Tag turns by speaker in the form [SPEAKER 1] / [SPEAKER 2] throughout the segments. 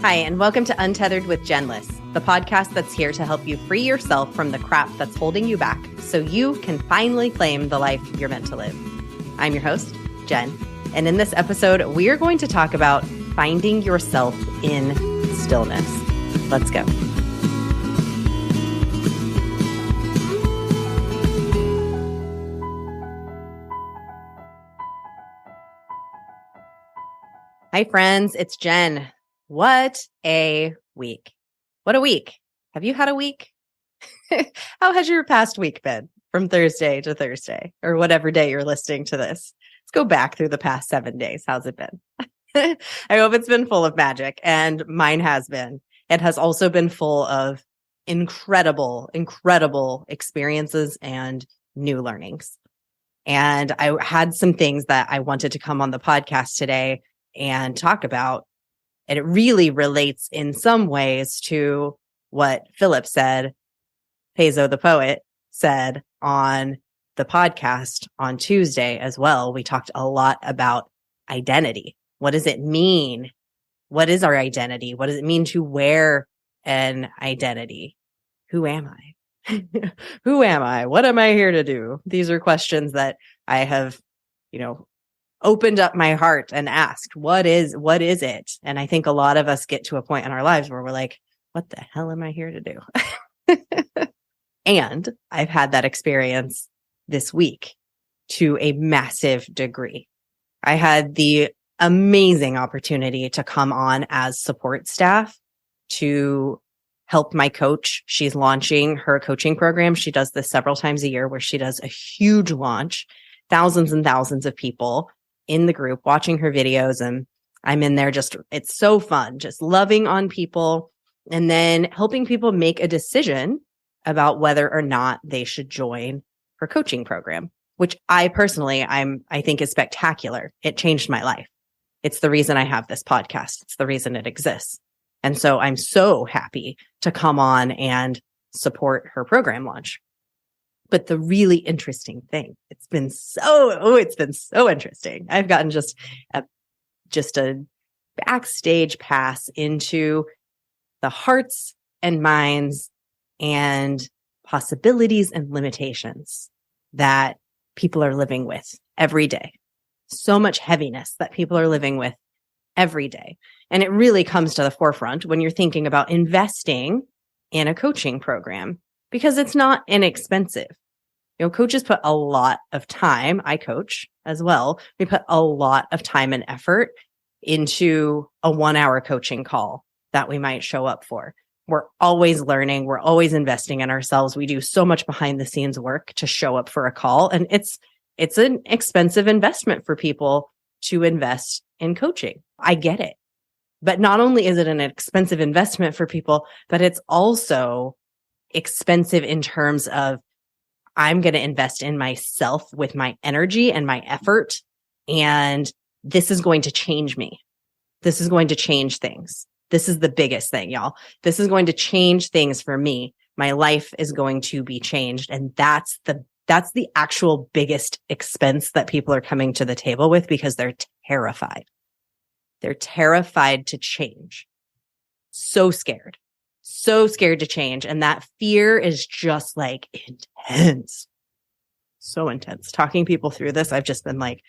[SPEAKER 1] Hi, and welcome to Untethered with Jenless, the podcast that's here to help you free yourself from the crap that's holding you back so you can finally claim the life you're meant to live. I'm your host, Jen, and in this episode, we are going to talk about finding yourself in stillness. Let's go. Hi, friends, it's Jen. What a week. What a week. Have you had a week? How has your past week been from Thursday to Thursday or whatever day you're listening to this? Let's go back through the past 7 days. How's it been? I hope it's been full of magic, and mine has been. It has also been full of incredible experiences and new learnings. And I had some things that I wanted to come on the podcast today and talk about. And it really relates in some ways to what Philip said, PEZO the poet said on the podcast on Tuesday as well. We talked a lot about identity. What does it mean? What is our identity? What does it mean to wear an identity? Who am I? Who am I? What am I here to do? These are questions that I have, opened up my heart and asked, what is it? And I think a lot of us get to a point in our lives where we're like, what the hell am I here to do? And I've had that experience this week to a massive degree. I had the amazing opportunity to come on as support staff to help my coach. She's launching her coaching program. She does this several times a year where she does a huge launch, thousands and thousands of people in the group watching her videos. And I'm in there it's so fun, just loving on people and then helping people make a decision about whether or not they should join her coaching program, which I personally, I think is spectacular. It changed my life. It's the reason I have this podcast. It's the reason it exists. And so I'm so happy to come on and support her program launch. But the really interesting thing, it's been so interesting. I've gotten just a backstage pass into the hearts and minds and possibilities and limitations that people are living with every day. So much heaviness that people are living with every day. And it really comes to the forefront when you're thinking about investing in a coaching program because it's not inexpensive. Coaches put a lot of time. I coach as well. We put a lot of time and effort into a 1-hour coaching call that we might show up for. We're always learning. We're always investing in ourselves. We do so much behind the scenes work to show up for a call. And it's an expensive investment for people to invest in coaching. I get it. But not only is it an expensive investment for people, but it's also expensive in terms of I'm going to invest in myself with my energy and my effort. And this is going to change me. This is going to change things. This is the biggest thing, y'all. This is going to change things for me. My life is going to be changed. And that's the actual biggest expense that people are coming to the table with because they're terrified. They're terrified to change. So scared to change. And that fear is just like intense. So intense. Talking people through this, I've just been like,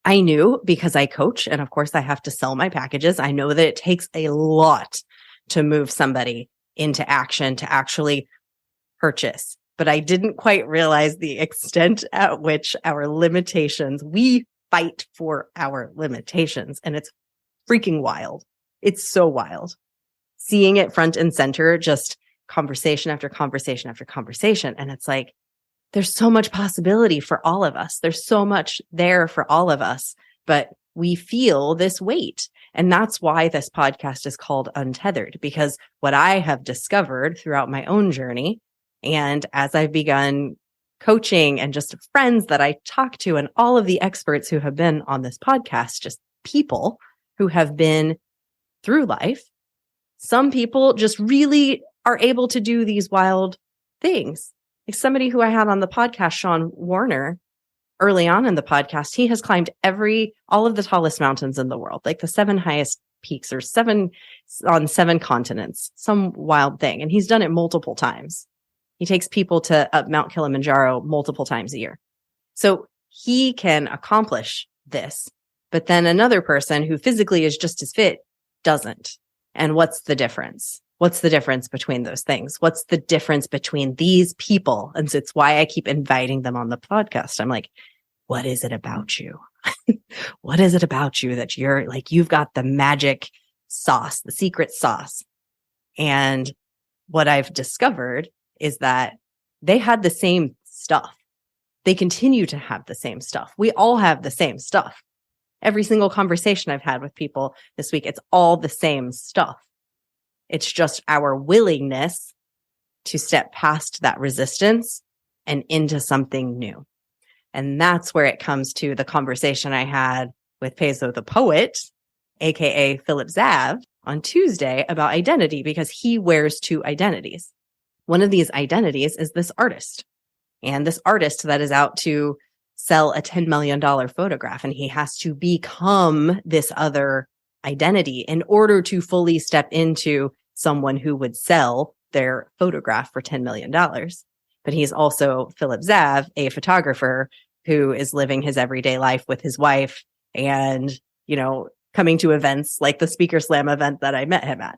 [SPEAKER 1] I knew because I coach and of course I have to sell my packages. I know that it takes a lot to move somebody into action to actually purchase. But I didn't quite realize the extent at which we fight for our limitations. And it's freaking wild. It's so wild. Seeing it front and center, just conversation after conversation after conversation. And it's like, there's so much possibility for all of us. There's so much there for all of us, but we feel this weight. And that's why this podcast is called Untethered, because what I have discovered throughout my own journey, and as I've begun coaching and just friends that I talk to and all of the experts who have been on this podcast, just people who have been through life, some people just really are able to do these wild things. Like somebody who I had on the podcast, Sean Warner, early on in the podcast, he has climbed all of the tallest mountains in the world, like the 7 highest peaks or on 7 continents, some wild thing. And he's done it multiple times. He takes people to up Mount Kilimanjaro multiple times a year. So he can accomplish this, but then another person who physically is just as fit doesn't. And what's the difference? What's the difference between those things? What's the difference between these people? And so it's why I keep inviting them on the podcast. I'm like, what is it about you? What is it about you that you're like, you've got the magic sauce, the secret sauce? And what I've discovered is that they had the same stuff. They continue to have the same stuff. We all have the same stuff. Every single conversation I've had with people this week, it's all the same stuff. It's just our willingness to step past that resistance and into something new. And that's where it comes to the conversation I had with PEZO the poet, aka Philip Zave, on Tuesday about identity, because he wears 2 identities. One of these identities is this artist. And this artist that is out to sell a $10 million photograph, and he has to become this other identity in order to fully step into someone who would sell their photograph for $10 million. But he's also Philip Zave, a photographer who is living his everyday life with his wife and, coming to events like the Speaker Slam event that I met him at.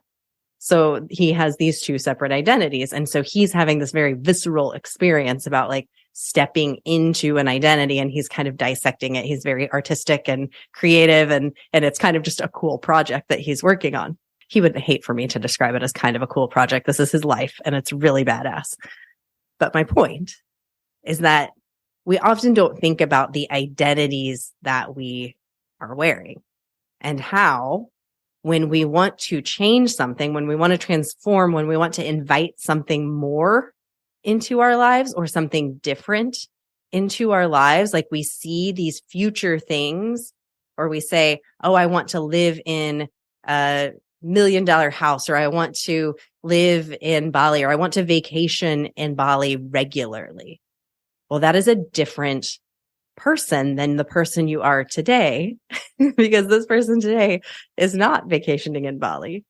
[SPEAKER 1] So he has these 2 separate identities. And so he's having this very visceral experience about like stepping into an identity, and he's kind of dissecting it. He's very artistic and creative, and it's kind of just a cool project that he's working on. He would hate for me to describe it as kind of a cool project. This is his life, and it's really badass. But my point is that we often don't think about the identities that we are wearing, and how when we want to change something, when we want to transform, when we want to invite something more into our lives or something different into our lives, like we see these future things, or we say, oh, I want to live in a $1 million house, or I want to live in Bali, or I want to vacation in Bali regularly. Well, that is a different person than the person you are today, because this person today is not vacationing in Bali.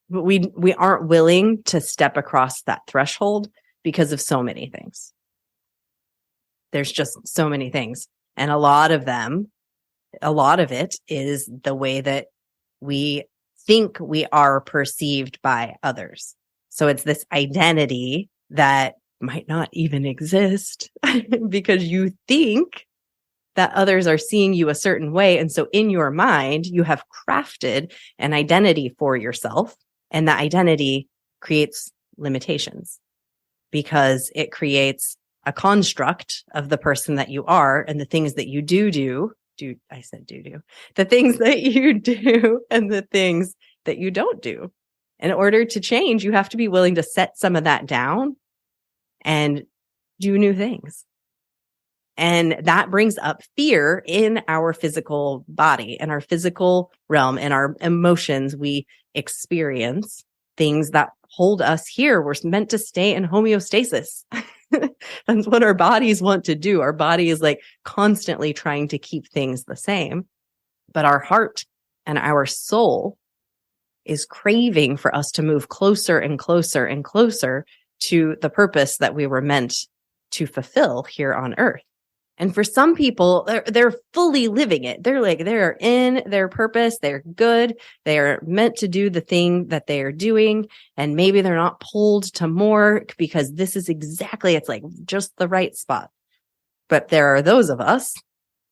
[SPEAKER 1] But we aren't willing to step across that threshold because of so many things. There's just so many things. And a lot of it is the way that we think we are perceived by others. So it's this identity that might not even exist because you think that others are seeing you a certain way. And so in your mind, you have crafted an identity for yourself, and that identity creates limitations because it creates a construct of the person that you are and the things that you do. I said do. The things that you do and the things that you don't do. In order to change, you have to be willing to set some of that down and do new things. And that brings up fear in our physical body, in our physical realm, in our emotions. We experience things that hold us here. We're meant to stay in homeostasis. That's what our bodies want to do. Our body is like constantly trying to keep things the same. But our heart and our soul is craving for us to move closer and closer and closer to the purpose that we were meant to fulfill here on earth. And for some people, they're fully living it. They're in their purpose. They're good. They're meant to do the thing that they are doing. And maybe they're not pulled to more because this is it's like just the right spot. But there are those of us,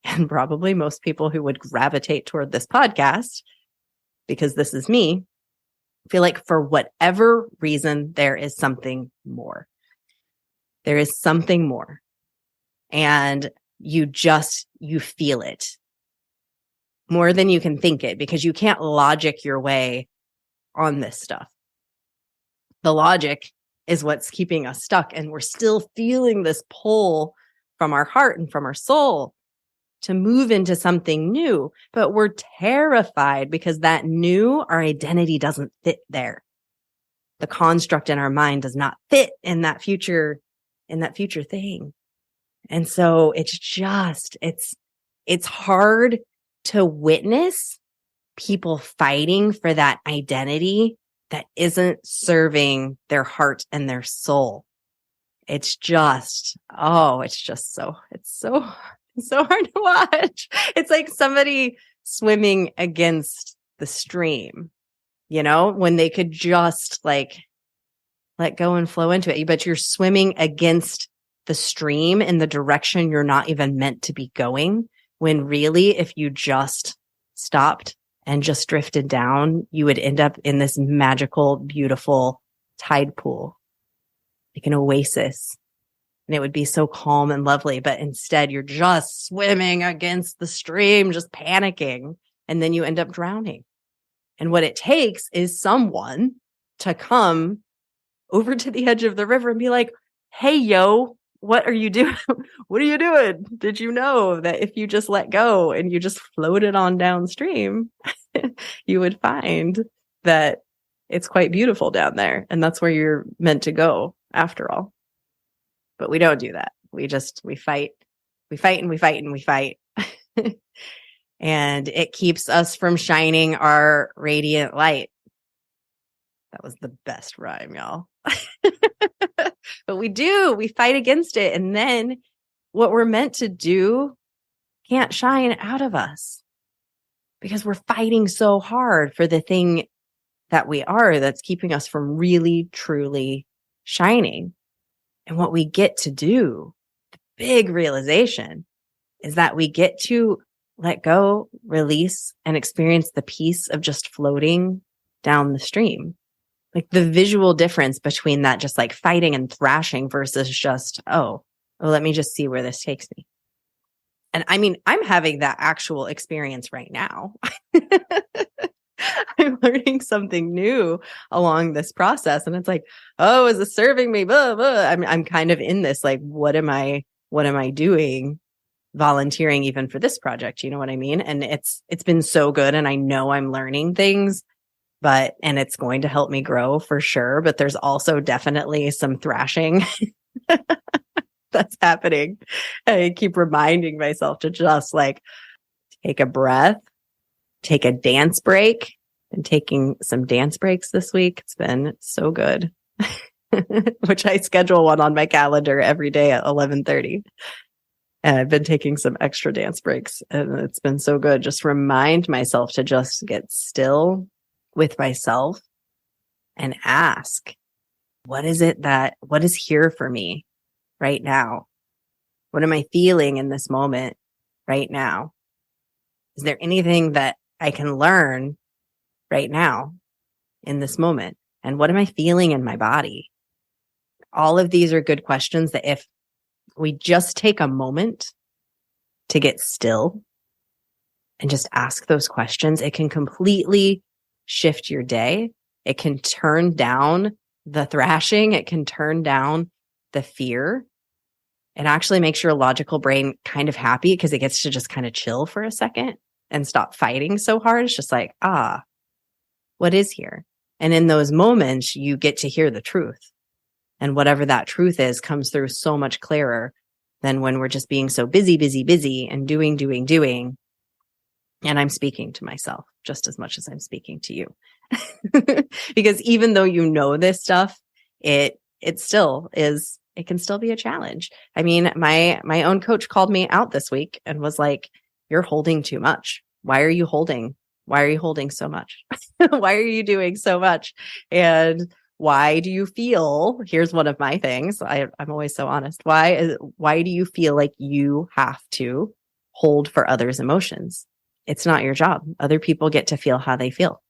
[SPEAKER 1] and probably most people who would gravitate toward this podcast, because this is me, feel like for whatever reason, there is something more. There is something more. And you feel it more than you can think it, because you can't logic your way on this stuff. The logic is what's keeping us stuck. And we're still feeling this pull from our heart and from our soul to move into something new. But we're terrified because that new, our identity doesn't fit there. The construct in our mind does not fit in that future thing. And so it's hard to witness people fighting for that identity that isn't serving their heart and their soul. It's just, it's so hard to watch. It's like somebody swimming against the stream, when they could just like let go and flow into it. But you're swimming against the stream in the direction you're not even meant to be going, when really, if you just stopped and just drifted down, you would end up in this magical, beautiful tide pool, like an oasis. And it would be so calm and lovely. But instead, you're just swimming against the stream, just panicking. And then you end up drowning. And what it takes is someone to come over to the edge of the river and be like, hey, yo, what are you doing? What are you doing? Did you know that if you just let go and you just floated on downstream, you would find that it's quite beautiful down there. And that's where you're meant to go after all. But we don't do that. We fight. We fight and we fight and we fight. And it keeps us from shining our radiant light. That was the best rhyme, y'all. But we fight against it. And then what we're meant to do can't shine out of us because we're fighting so hard for the thing that we are that's keeping us from really, truly shining. And what we get to do, the big realization, is that we get to let go, release, and experience the peace of just floating down the stream. Like the visual difference between that just like fighting and thrashing versus just, let me just see where this takes me. And I mean, I'm having that actual experience right now. I'm learning something new along this process. And it's like, is this serving me? Blah, blah. I'm kind of in this, like, what am I doing volunteering even for this project? You know what I mean? And it's been so good. And I know I'm learning things, and it's going to help me grow for sure. But there's also definitely some thrashing that's happening. I keep reminding myself to just like take a breath, take a dance break. Been taking some dance breaks this week. It's been so good, which I schedule one on my calendar every day at 11:30. And I've been taking some extra dance breaks and it's been so good. Just remind myself to just get still with myself and ask, what is here for me right now? What am I feeling in this moment right now? Is there anything that I can learn right now in this moment? And what am I feeling in my body? All of these are good questions that if we just take a moment to get still and just ask those questions, it can completely shift your day. It can turn down the thrashing. It can turn down the fear. It actually makes your logical brain kind of happy because it gets to just kind of chill for a second and stop fighting so hard. It's just like, what is here? And in those moments, you get to hear the truth. And whatever that truth is comes through so much clearer than when we're just being so busy and doing. And I'm speaking to myself just as much as I'm speaking to you. Because even though you know this stuff, it still is, it can still be a challenge. I mean, my own coach called me out this week and was like, you're holding too much. Why are you holding? Why are you holding so much? Why are you doing so much? And why do you feel, here's one of my things. I'm always so honest. Why do you feel like you have to hold for others' emotions? It's not your job. Other people get to feel how they feel.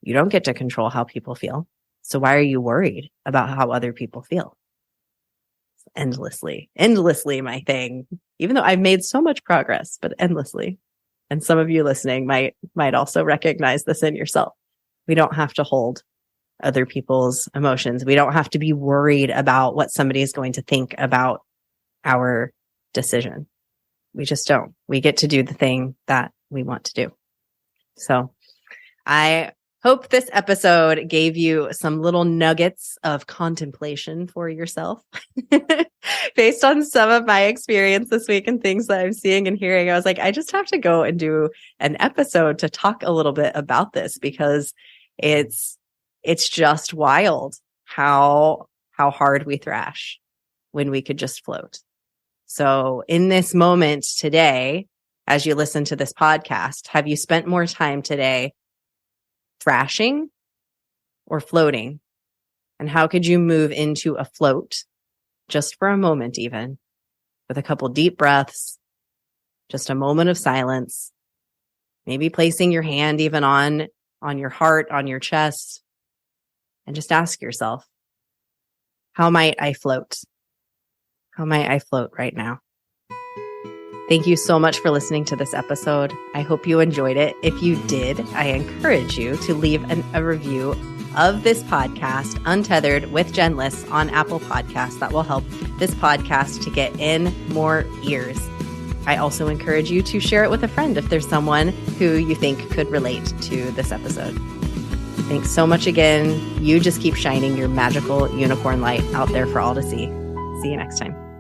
[SPEAKER 1] You don't get to control how people feel. So why are you worried about how other people feel? Endlessly my thing, even though I've made so much progress, but endlessly. And some of you listening might also recognize this in yourself. We don't have to hold other people's emotions. We don't have to be worried about what somebody is going to think about our decision. We just don't. We get to do the thing that we want to do. So I Hope this episode gave you some little nuggets of contemplation for yourself. Based on some of my experience this week and things that I'm seeing and hearing, I was like, I just have to go and do an episode to talk a little bit about this, because it's just wild how hard we thrash when we could just float. So in this moment today, as you listen to this podcast, have you spent more time today thrashing or floating? And how could you move into a float just for a moment, even with a couple deep breaths, just a moment of silence, maybe placing your hand even on your heart, on your chest, and just ask yourself, how might I float? How might I float right now? Thank you so much for listening to this episode. I hope you enjoyed it. If you did, I encourage you to leave a review of this podcast, Untethered with Jenless, on Apple Podcasts. That will help this podcast to get in more ears. I also encourage you to share it with a friend if there's someone who you think could relate to this episode. Thanks so much again. You just keep shining your magical unicorn light out there for all to see. See you next time.